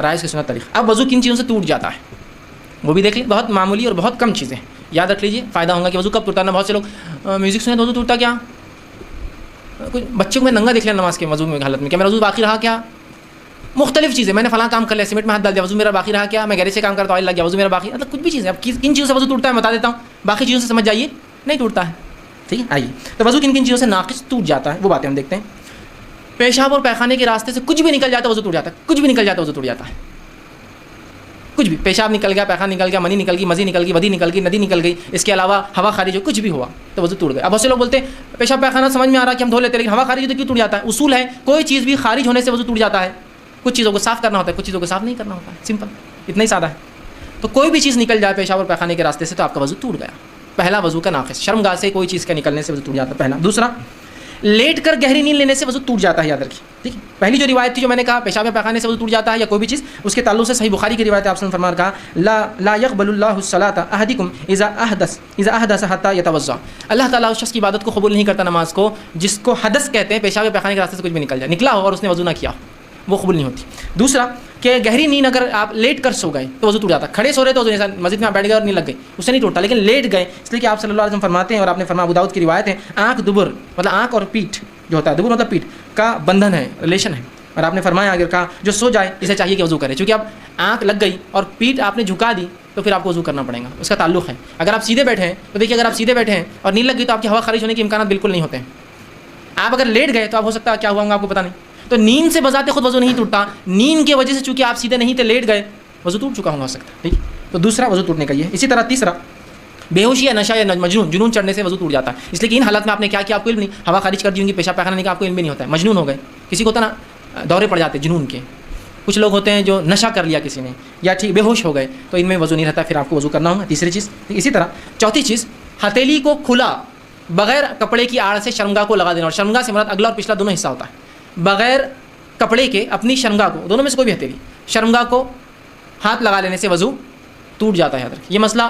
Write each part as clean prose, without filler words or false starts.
فرائض کی سنت طریقہ. اب وضو کن چیزوں سے ٹوٹ جاتا ہے وہ بھی دیکھ لیں. بہت معمولی اور بہت کم چیزیں یاد رکھ لیجیے, فائدہ ہوگا کہ وضو کب ٹوٹتا ہے. بہت سے لوگ میوزک سنے تو وضو ٹوٹتا کیا, کوئی بچے کو میں ننگا دیکھ لیا نماز کے وضو میں حالت میں, کیا میرا وضو باقی رہا کیا. مختلف چیزیں, میں نے فلاں کام کر لیا, سیمنٹ میں ہاتھ ڈال دیا, وضو میرا باقی رہا کیا. میں گیرے سے کام کرتا ہوں, آئل لگ گیا, وضو میرا باقی. مطلب کچھ بھی چیزیں. اب کن چیزوں سے وضو ٹوٹتا ہے بتا دیتا ہوں, باقی چیزوں سے سمجھ جائیے نہیں ٹوٹتا ہے. ٹھیک ہے, آئیے تو وضو کن کن چیزوں سے ناقص ٹوٹ جاتا ہے وہ باتیں ہم دیکھتے ہیں. پیشاب اور پیخانے کے راستے سے کچھ بھی نکل جاتا ہے وضو ٹوٹ جاتا ہے. کچھ بھی نکل جاتا ہے وضو ٹوٹ جاتا ہے. کچھ بھی, پیشاب نکل گیا, پیخانہ نکل گیا, منی نکل گئی, مزی نکل گئی, ودی نکل گئی, ندی نکل گئی, اس کے علاوہ ہوا خارج ہو, کچھ بھی ہوا تو وضو ٹوٹ گیا. اب بہت سے لوگ بولتے ہیں پیشاب پیخانہ سمجھ میں آ رہا ہے کہ ہم دھو لیتے ہیں, لیکن ہوا خارج تو کیوں ٹوٹ جاتا ہے. اصول ہے کوئی چیز بھی خارج ہونے سے وضو ٹوٹ جاتا ہے. کچھ چیزوں کو صاف کرنا ہوتا ہے, کچھ چیزوں کو صاف نہیں کرنا ہوتا ہے. سمپل, اتنا ہی سادہ ہے. تو کوئی بھی چیز نکل جائے پیشاب اور پیخانے کے راستے سے تو آپ کا وضو ٹوٹ گیا. پہلا وضو کا ناقص, شرمگاہ سے کوئی چیز کا نکلنے سے وضو ٹوٹ جاتا ہے. پہلا. دوسرا, لیٹ کر گہری نیند لینے سے وضو ٹوٹ جاتا ہے. یاد رکھیے, ٹھیک ہے. پہلی جو روایت تھی جو میں نے کہا پیشاب پیخانے سے وضو ٹوٹ جاتا ہے یا کوئی بھی چیز, اس کے تعلق سے صحیح بخاری کی روایت ہے. آپ صلی اللہ علیہ وسلم نے کہا لا يقبل الله الصلاة احدكم اذا احدث حتى يتوضا. اللہ تعالیٰ اس شخص کی عبادت کو قبول نہیں کرتا, نماز کو, جس کو حدث کہتے ہیں, پیشاب پیخانے کے راستے سے کچھ بھی نکل جائے, نکلا ہو اور اس نے وضو نہ کیا, وہ قبول نہیں ہوتی. دوسرا کہ گہری نیند اگر آپ لیٹ کر سو گئے تو وضو ٹوٹ جاتا. کھڑے سو رہے تو جیسا مسجد میں آپ بیٹھ گئے اور نیند لگ گئی, اس سے نہیں ٹوٹتا. لیکن لیٹ گئے, اس لیے کہ آپ صلی اللہ علیہ وسلم فرماتے ہیں, اور آپ نے فرمایا, ابو داؤد کی روایت ہے, آنکھ دبر مطلب آنکھ اور پیٹھ جو ہوتا ہے, دبر مطلب پیٹھ کا بندھن ہے, ریلیشن ہے. اور آپ نے فرمایا اگر کہا جو سو جائے اسے چاہیے کہ وضو کرے, چونکہ اب آنکھ لگ گئی اور پیٹھ آپ نے جھکا دی تو پھر آپ کو وضو کرنا پڑے گا, اس کا تعلق ہے. اگر آپ سیدھے بیٹھے ہیں تو دیکھیے, اگر آپ سیدھے بیٹھے ہیں اور نیند لگ گئی تو آپ کی ہوا خارج ہونے کے امکانات بالکل نہیں ہوتے ہیں. آپ اگر لیٹ گئے تو آپ ہو سکتا ہے کیا ہوا ہوگا آپ کو پتہ نہیں. تو نیند سے بذات خود وضو نہیں ٹوٹتا, نیند کی وجہ سے چونکہ آپ سیدھے نہیں تھے, لیٹ گئے, وضو ٹوٹ چکا ہو سکتا ہے. ٹھیک, تو دوسرا وضو ٹوٹنے کا یہ. اسی طرح تیسرا, بے ہوشی یا نشہ یا مجنون, جنون چڑھنے سے وضو ٹوٹ جاتا ہے. اس لیے کہ ان حالات میں آپ نے کیا کیا آپ کو علم نہیں, ہوا خارج کر دی ہوں گی, پیشاب پیخانہ نہیں کا آپ کو علم بھی نہیں ہوتا ہے, مجنون ہو گئے. کسی کو ہوتا نا دورے پڑ جاتے جنون کے, کچھ لوگ ہوتے ہیں جو نشہ کر لیا کسی نے, یا ٹھیک بے ہوش ہو گئے, تو ان میں وضو نہیں رہتا, پھر آپ کو وضو کرنا ہوگا. تیسری چیز. اسی طرح چوتھی چیز, ہتھیلی کو کھلا بغیر کپڑے کی آڑ سے شرمگاہ کو لگا دینا. اور شرمگاہ سے مراد اگلا اور پچھلا دونوں حصہ ہوتا ہے. بغیر کپڑے کے اپنی شرمگاہ کو, دونوں میں سے کوئی بھی ہتھیلی, شرمگاہ کو ہاتھ لگا لینے سے وضو ٹوٹ جاتا ہے. یاد رکھیں, یہ مسئلہ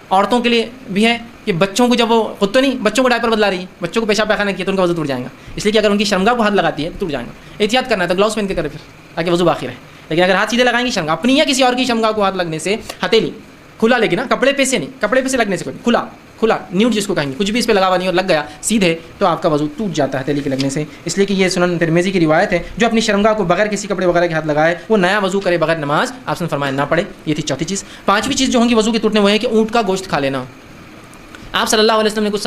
عورتوں کے لیے بھی ہے کہ بچوں کو جب وہ خود تو نہیں, بچوں کو ڈائپر بدلا رہی ہے, بچوں کو پیشاب پیخانہ کیا تو ان کا وضو ٹوٹ جائے گا. اس لیے کہ اگر ان کی شرمگاہ کو ہاتھ لگاتی ہے تو ٹوٹ جائے گا. احتیاط کرنا ہے تو گلاؤز پہن کے کرے پھر, تاکہ وضو باقی رہے. لیکن اگر ہاتھ سیدھے لگائیں گی شرمگاہ اپنی یا کسی اور کی شرمگاہ کو ہاتھ لگنے سے, ہتھیلی کھلا, لیکن کپڑے پہ سے نہیں, کپڑے پہ سے لگنے سے کوئی کھلا کھلا نیوڈ جس کو کہیں گے, کچھ بھی اس پہ لگا ہوا نہیں اور لگ گیا سیدھے, تو آپ کا وضو ٹوٹ جاتا ہے ہتھیلی کے لگنے سے. اس لیے کہ یہ سنن ترمذی کی روایت ہے, جو اپنی شرمگاہ کو بغیر کسی کپڑے وغیرہ کے ہاتھ لگائے وہ نیا وضو کرے, بغیر نماز آپ نے فرمایا نہ پڑھے. یہ تھی چوتھی چیز. پانچویں چیز جو ہوں گی وضو کے ٹوٹنے وہ ہے کہ اونٹ کا گوشت کھا لینا. آپ صلی اللہ علیہ وسلم نے کچھ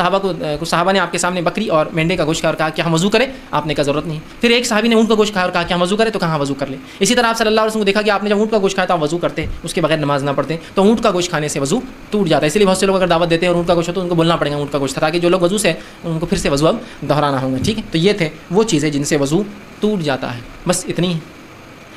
صحابہ نے آپ کے سامنے بکری اور مینڈے کا گوشت کھایا اور کہا کہ ہم وضو کریں, آپ نے کہا ضرورت نہیں. پھر ایک صحابی نے اونٹ کا گوشت کھایا اور کہا کہ ہم وضو کریں, تو کہاں وضو کر لیں. اسی طرح آپ صلی اللہ علیہ وسلم کو دیکھا کہ آپ نے جب اونٹ کا گوشت کھایا تو آپ وضو کرتے, اس کے بغیر نماز نہ پڑھتے, تو اونٹ کا گوشت کھانے سے وضو ٹوٹ جاتا ہے. اس لیے بہت سے لوگ اگر دعوت دیتے ہیں اور اونٹ کا گوشت ہو تو ان کو بولنا پڑے گا اونٹ کا گوشت, تاکہ جو لوگ وضو سے ان کو پھر سے وضو اب دہرانا ہوگا. ٹھیک ہے, تو یہ تھے وہ چیزیں جن سے وضو ٹوٹ جاتا ہے, بس اتنی ہے.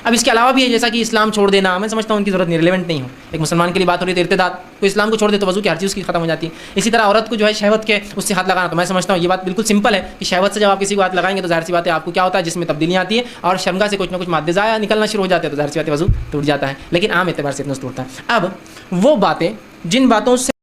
اب اس کے علاوہ بھی ہے, جیسا کہ اسلام چھوڑ دینا, میں سمجھتا ہوں ان کی ضرورت نہیں, ریلیونٹ نہیں ہو. ایک مسلمان کے لیے بات ہو رہی ہے ارتداد, کوئی اسلام کو چھوڑ دے تو وضو کی ہر چیز کی ختم ہو جاتی ہے. اسی طرح عورت کو جو ہے شہوت کے اس سے ہاتھ لگانا, تو میں سمجھتا ہوں یہ بات بالکل سمپل ہے کہ شہوت سے جب آپ کسی کو ہاتھ لگائیں گے تو ظاہر سی بات ہے آپ کو کیا ہوتا ہے, جس میں تبدیلیاں آتی ہیں اور شرمگاہ سے کچھ نہ کچھ مادے ضائع نکلنا شروع ہو جاتے ہیں, تو ظاہر سی بات ہے وضو ٹوٹ جاتا ہے. لیکن عام اعتبار سے اتنا ٹوٹتا ہے. اب وہ باتیں جن باتوں سے